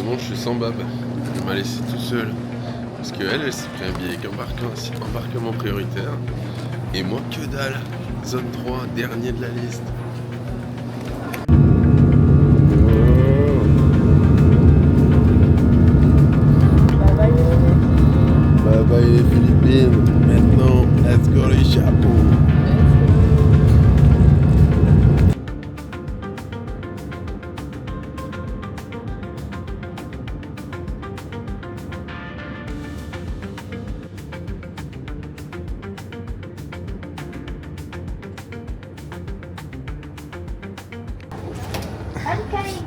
Malheureusement, je suis sans Bab. Elle m'a laissé tout seul. Parce qu'elle s'est pris un billet embarquement prioritaire. Et moi, que dalle. Zone 3, dernier de la liste. Bye bye les Philippines. Maintenant, let's go les chapeaux.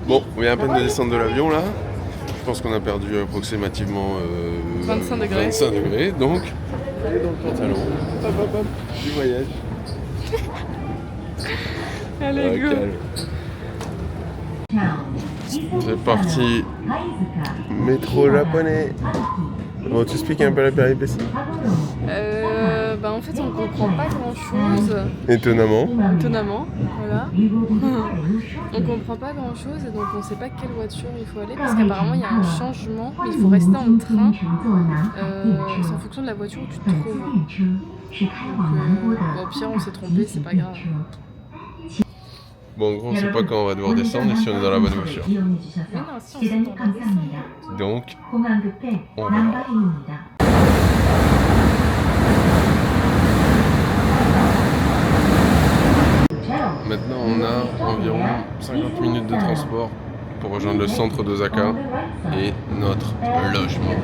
Bon, on vient à peine de descendre de l'avion là. Je pense qu'on a perdu approximativement 25 degrés. 25 degrés, donc allez dans le pantalon. Hop hop hop, du voyage. Allez, go. Calme. C'est parti. Métro japonais. Bon, tu expliques un peu la péripétie? En fait, on comprend pas grand chose. Étonnamment. Étonnamment, voilà. On comprend pas grand chose et donc on sait pas quelle voiture il faut aller parce qu'apparemment il y a un changement. Il faut rester en train. C'est en fonction de la voiture où tu te trouves. Donc, au pire, on s'est trompé, c'est pas grave. Bon, en gros, on sait pas quand on va devoir descendre et si on est dans la bonne voiture. Mais non, si on sait, on va descendre. Donc, on verra. Maintenant, on a environ 50 minutes de transport pour rejoindre le centre d'Osaka et notre logement.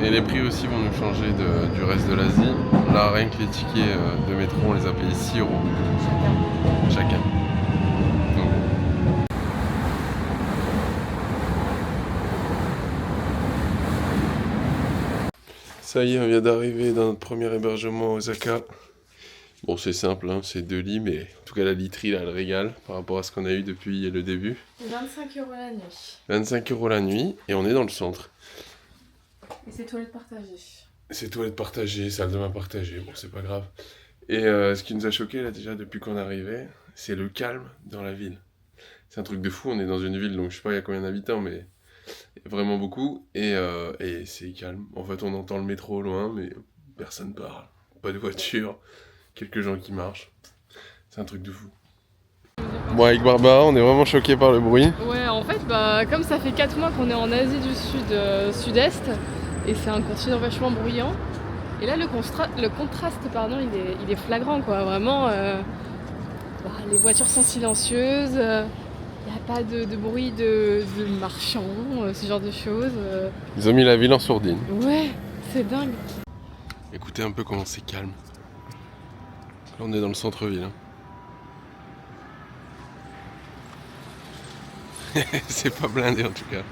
Et les prix aussi vont nous changer du reste de l'Asie. Là, rien que les tickets de métro, on les a payés 6 € chacun. Donc, ça y est, on vient d'arriver dans notre premier hébergement à Osaka. Bon, c'est simple, hein, c'est 2 lits, mais en tout cas la literie, là, elle régale par rapport à ce qu'on a eu depuis le début. 25 € la nuit. 25 € la nuit, et on est dans le centre. Et c'est toilettes partagées. C'est toilettes partagées, salle de bain partagée, bon, c'est pas grave. Et ce qui nous a choqué, là, déjà, depuis qu'on est arrivé, c'est le calme dans la ville. C'est un truc de fou, on est dans une ville, donc je sais pas il y a combien d'habitants, mais vraiment beaucoup, et c'est calme. En fait, on entend le métro au loin, mais personne parle, pas de voiture. Quelques gens qui marchent. C'est un truc de fou. Bon, avec Barbara, on est vraiment choqués par le bruit. Ouais, en fait, comme ça fait 4 mois qu'on est en Asie du Sud-Est, et c'est un continent vachement bruyant. Et là, le contraste, il est flagrant, quoi. Vraiment, les voitures sont silencieuses, il n'y a pas de bruit de marchands, ce genre de choses. Ils ont mis la ville en sourdine. Ouais, c'est dingue. Écoutez un peu comment c'est calme. Là, on est dans le centre-ville. Hein. C'est pas blindé en tout cas.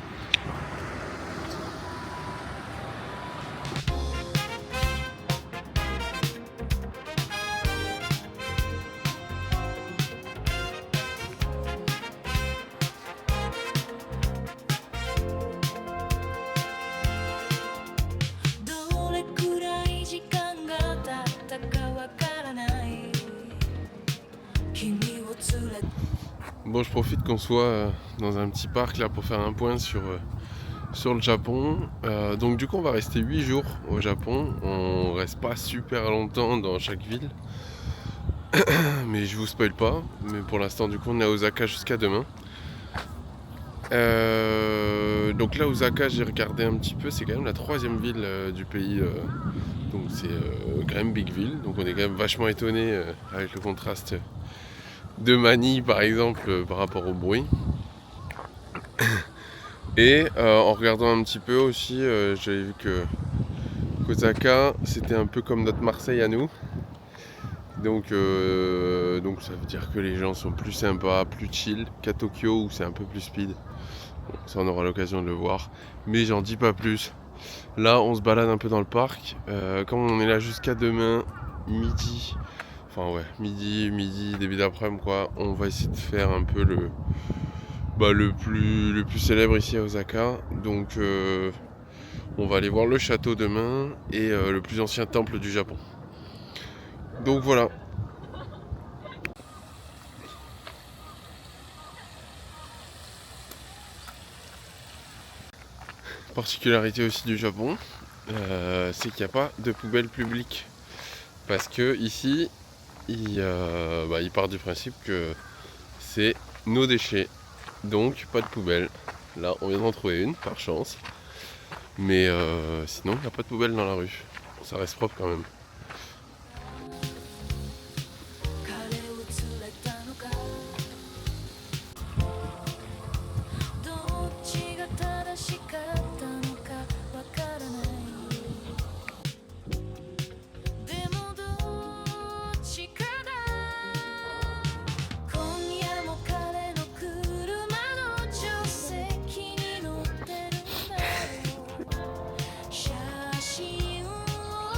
Bon, je profite qu'on soit dans un petit parc là pour faire un point sur le Japon. Donc du coup on va rester 8 jours au Japon. On reste pas super longtemps dans chaque ville. Mais je vous spoil pas. Mais pour l'instant du coup on est à Osaka jusqu'à demain. Donc là Osaka j'ai regardé un petit peu. C'est quand même la 3e ville du pays. Donc c'est quand même big ville. Donc on est quand même vachement étonné avec le contraste de Manille par exemple par rapport au bruit. Et en regardant un petit peu aussi, j'avais vu que Osaka c'était un peu comme notre Marseille à nous. Donc ça veut dire que les gens sont plus sympas, plus chill qu'à Tokyo où c'est un peu plus speed. Bon, ça on aura l'occasion de le voir. Mais j'en dis pas plus. Là on se balade un peu dans le parc. Comme on est là jusqu'à demain, midi. Enfin ouais, midi, début d'après-midi quoi. On va essayer de faire un peu le plus célèbre ici à Osaka. Donc on va aller voir le château demain et le plus ancien temple du Japon. Donc voilà. particularité aussi du Japon, c'est qu'il n'y a pas de poubelle publique. Parce que ici, il part du principe que c'est nos déchets. Donc pas de poubelle. Là, on vient d'en trouver une, par chance. Mais sinon, il n'y a pas de poubelle dans la rue. Ça reste propre quand même.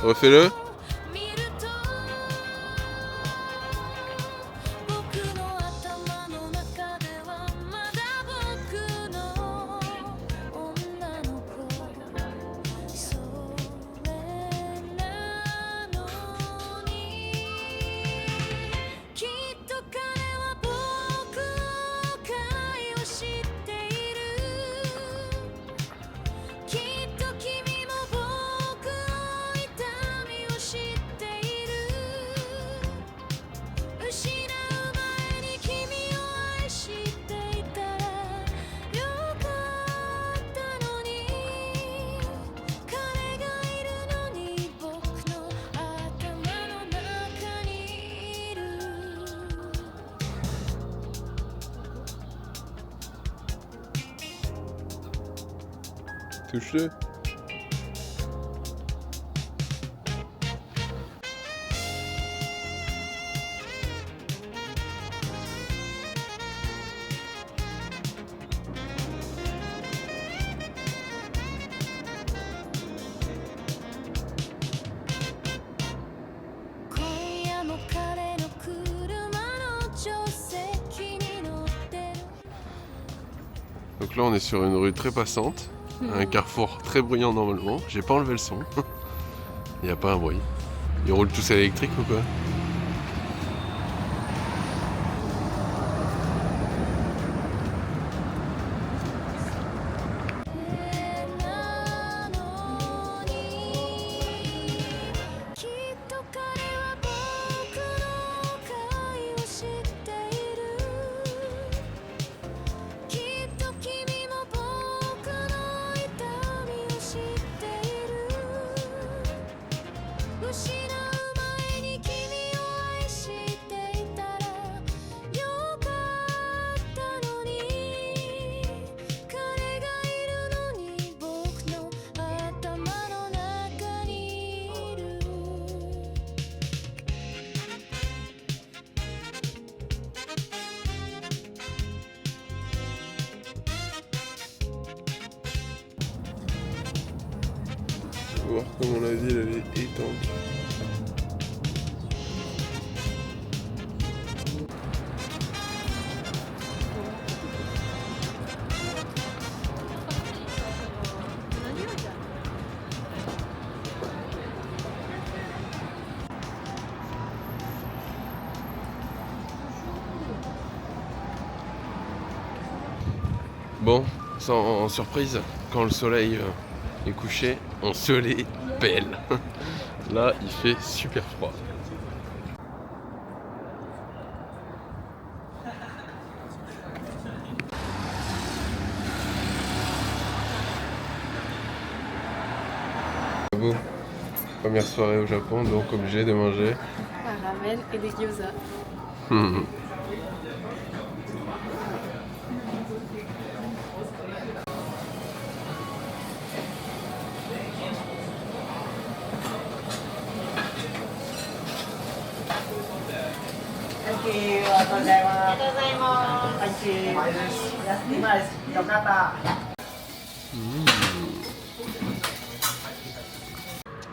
Refais-le. Touche-le. Donc là on est sur une rue très passante, un carrefour très bruyant normalement. J'ai pas enlevé le son. Il n'y a pas un bruit. Ils roulent tous à l'électrique ou quoi? Voir comment la ville elle est étendue. Bon, sans surprise, quand le soleil est couché, on se les pèle. Là, il fait super froid. Bon, première soirée au Japon, donc obligé de manger Un ramen et des gyoza.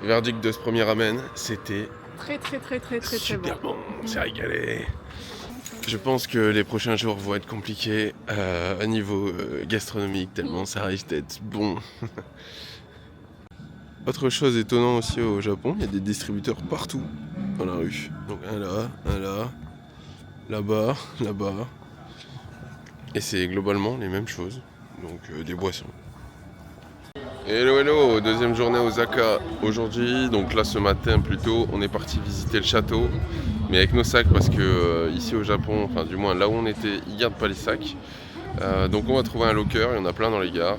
Verdict de ce premier ramen, c'était Très super bon. bon, on s'est régalé. Je pense que les prochains jours vont être compliqués à niveau gastronomique, tellement ça risque d'être bon. Autre chose étonnante aussi au Japon, il y a des distributeurs partout dans la rue. Donc un là, là-bas, là-bas. Et c'est globalement les mêmes choses, donc des boissons. Hello hello, deuxième journée à Osaka aujourd'hui. Donc là ce matin plutôt on est parti visiter le château, mais avec nos sacs parce que ici au Japon, enfin du moins là où on était, ils gardent pas les sacs. Donc on va trouver un locker, il y en a plein dans les gares.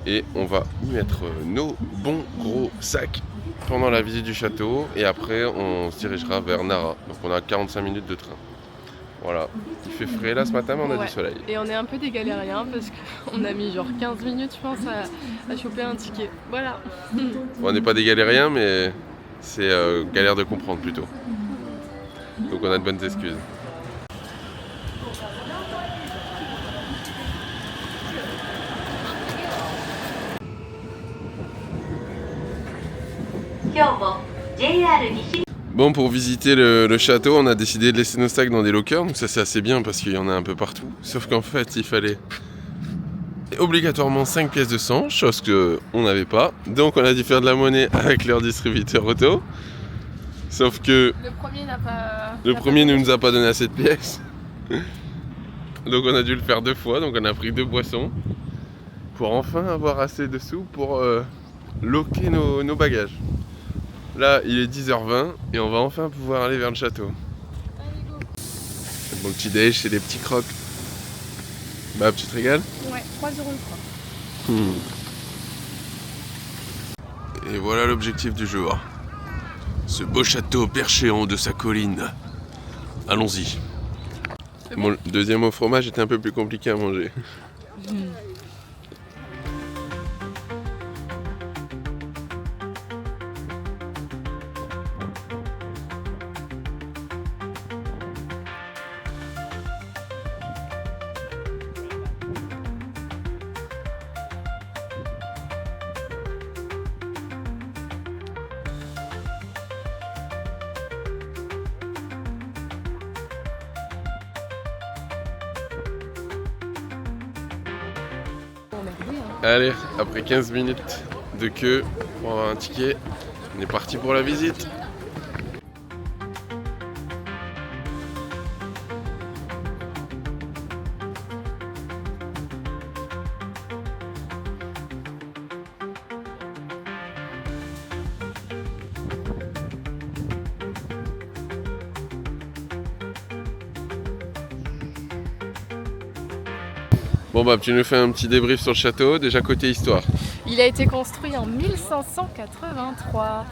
Et on va y mettre nos bons gros sacs pendant la visite du château. Et après on se dirigera vers Nara. Donc on a 45 minutes de train. Voilà, il fait frais là ce matin, mais on a du soleil. Et on est un peu des galériens parce qu'on a mis genre 15 minutes, je pense, à choper un ticket. Voilà. On n'est pas des galériens, mais c'est galère de comprendre plutôt. Donc on a de bonnes excuses. Bon, pour visiter le château, on a décidé de laisser nos sacs dans des lockers, donc ça c'est assez bien parce qu'il y en a un peu partout. Sauf qu'en fait, il fallait obligatoirement 5 pièces de sang, chose qu'on n'avait pas. Donc on a dû faire de la monnaie avec leur distributeur auto. Sauf que le premier ne nous a pas donné assez de pièces. Donc on a dû le faire 2 fois, donc on a pris 2 boissons pour enfin avoir assez de sous pour locker nos bagages. Là, il est 10h20 et on va enfin pouvoir aller vers le château. Mon petit déj, c'est des petits crocs. Bah, tu te régales ? Ouais, 3 € le croc. Et voilà l'objectif du jour. Ce beau château perché en haut de sa colline. Allons-y. Mon deuxième au fromage était un peu plus compliqué à manger. Allez, après 15 minutes de queue pour avoir un ticket, on est parti pour la visite. Bon bah tu nous fais un petit débrief sur le château, déjà côté histoire. Il a été construit en 1583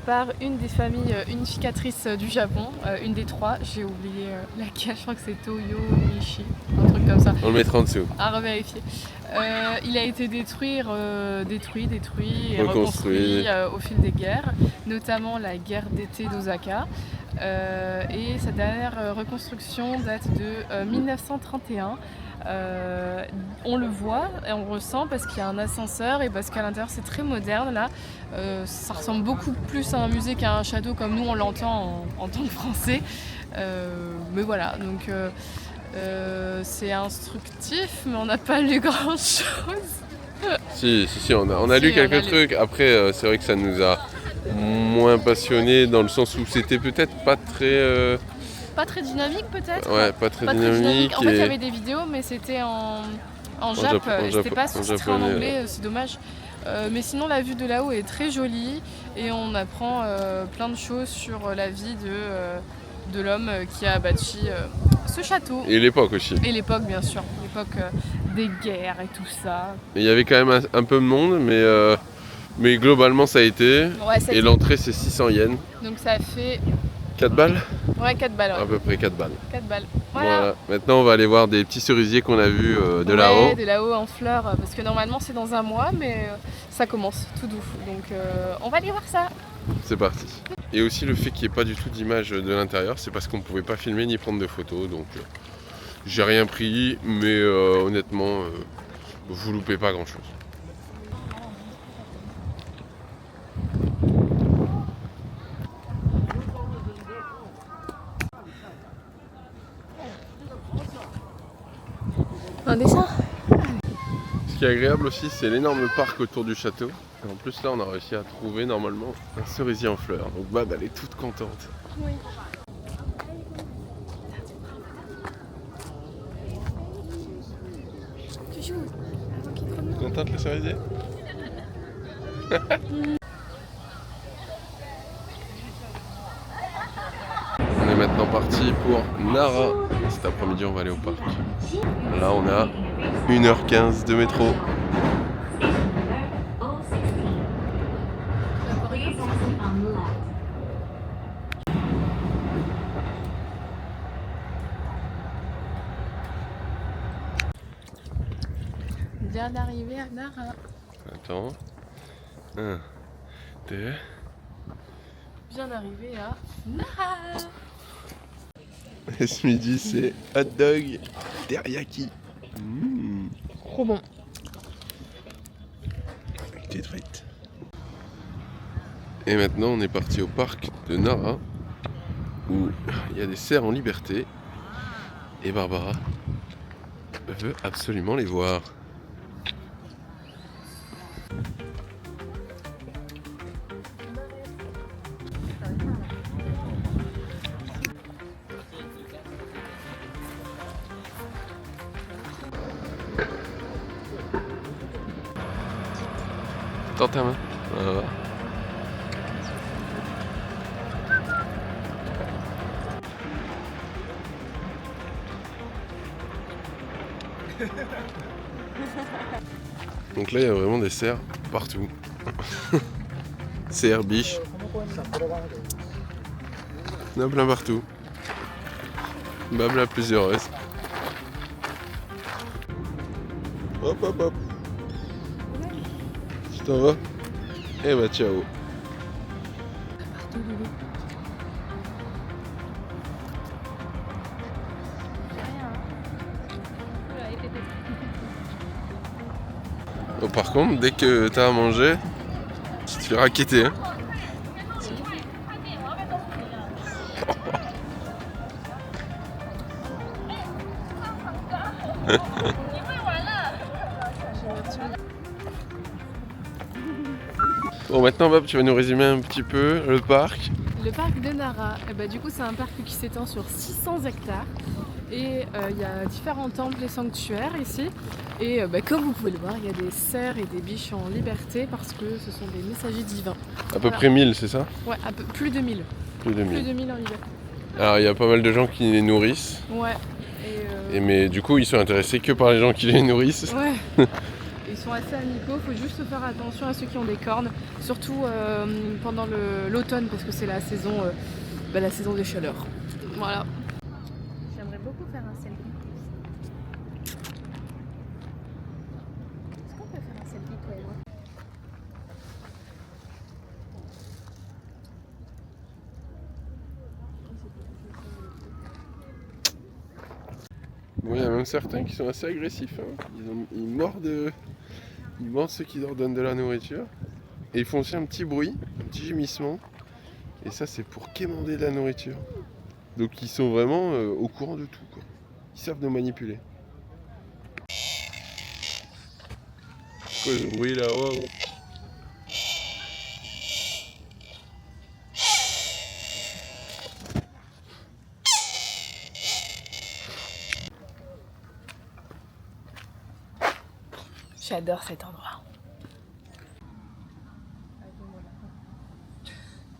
par une des familles unificatrices du Japon, une des 3, j'ai oublié laquelle, je crois que c'est Toyomichi, un truc comme ça. On le mettra en dessous. À revérifier. Il a été détruit et reconstruit au fil des guerres, notamment la guerre d'été d'Osaka. Et sa dernière reconstruction date de 1931. On le voit et on ressent parce qu'il y a un ascenseur et parce qu'à l'intérieur c'est très moderne là. Ça ressemble beaucoup plus à un musée qu'à un château comme nous on l'entend en tant que Français. Mais voilà, donc c'est instructif mais on n'a pas lu grand chose. Si, on a lu quelques trucs. Après c'est vrai que ça nous a moins passionné dans le sens où c'était peut-être pas très... Pas très dynamique peut-être. Ouais, pas très dynamique. En fait, il y avait des vidéos, mais c'était en Jap. C'était pas sous-titré en anglais, c'est dommage. Mais sinon, la vue de là-haut est très jolie et on apprend plein de choses sur la vie de l'homme qui a bâti ce château. Et l'époque aussi. Et l'époque, bien sûr. L'époque des guerres et tout ça. Il y avait quand même un peu de monde, mais globalement, ça a été. Ouais, et l'entrée, c'est 600 yens. Donc ça fait... 4 balles ? Ouais, 4 balles. Ouais. À peu près 4 balles. 4 balles. Voilà. Maintenant, on va aller voir des petits cerisiers qu'on a vus de là-haut. Ouais, de là-haut en fleurs, parce que normalement c'est dans un mois, mais ça commence tout doux. Donc on va aller voir ça. C'est parti. Et aussi le fait qu'il n'y ait pas du tout d'image de l'intérieur, c'est parce qu'on ne pouvait pas filmer ni prendre de photos. Donc j'ai rien pris, mais honnêtement, vous loupez pas grand-chose. Un dessin. Ce qui est agréable aussi, c'est l'énorme parc autour du château. Et en plus là, on a réussi à trouver normalement un cerisier en fleurs. Donc Bad, elle est toute contente. Oui. Contente le cerisier ? On est maintenant parti pour Nara. Cet après-midi, on va aller au parc. Là, on a 1h15 de métro. Bien d'arriver à Nara. Attends. 1, 2. Bien d'arriver à Nara. Et ce midi, c'est hot dog teriyaki. Trop bon. Avec des frites. Et maintenant, on est parti au parc de Nara, où il y a des cerfs en liberté. Et Barbara veut absolument les voir. Tends ta main. Voilà. Donc là, il y a vraiment des cerfs partout. Cerfs, biches. Il y en a plein partout. Bab la plus heureuse. Hop hop hop. Tu t'en vas? Eh bah ciao. Oh, par contre, dès que t'as à manger, tu te fais raqueter. Hein. Bon, maintenant, Bob, tu vas nous résumer un petit peu le parc. Le parc de Nara, du coup c'est un parc qui s'étend sur 600 hectares et il y a différents temples et sanctuaires ici et comme vous pouvez le voir il y a des cerfs et des biches en liberté parce que ce sont des messagers divins. À peu près 1000, c'est ça? Ouais, plus de 1000. Plus de 1000. Plus de 1000 en liberté. Alors il y a pas mal de gens qui les nourrissent. Ouais. Mais du coup ils sont intéressés que par les gens qui les nourrissent. Ouais. Ils sont assez amicaux, il faut juste faire attention à ceux qui ont des cornes, surtout pendant l'automne parce que c'est la saison des chaleurs. Voilà. J'aimerais beaucoup faire un selfie. Est-ce qu'on peut faire un selfie toi et moi? Bon, il y a même certains qui sont assez agressifs. Hein. Ils mordent ceux qui leur donnent de la nourriture. Et ils font aussi un petit bruit, un petit gémissement. Et ça, c'est pour quémander de la nourriture. Donc ils sont vraiment au courant de tout, quoi. Ils savent nous manipuler. Quoi ce bruit là? Wow. J'adore cet endroit.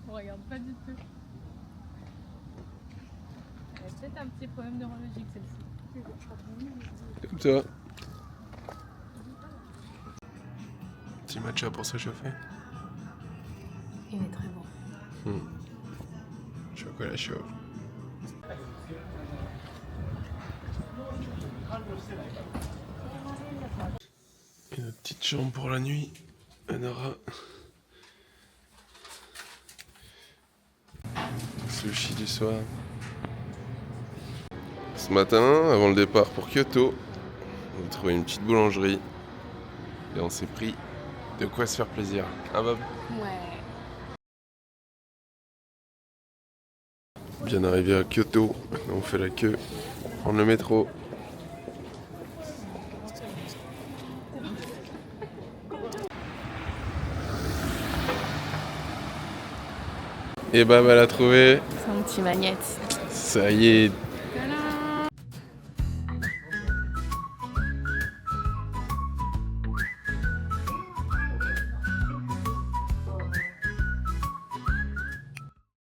On regarde pas du tout. Elle a peut-être un petit problème neurologique celle-ci. Comme ça. Petit matcha pour se chauffer. Il est très bon. Chocolat chaud. Et notre petite chambre pour la nuit, Nara. Sushi du soir. Ce matin, avant le départ pour Kyoto, on a trouvé une petite boulangerie et on s'est pris de quoi se faire plaisir. Hein Bob? Ouais. Bien arrivé à Kyoto, maintenant on fait la queue, prendre le métro. Et Bab elle a trouvé. C'est un petit magnète. Ça y est,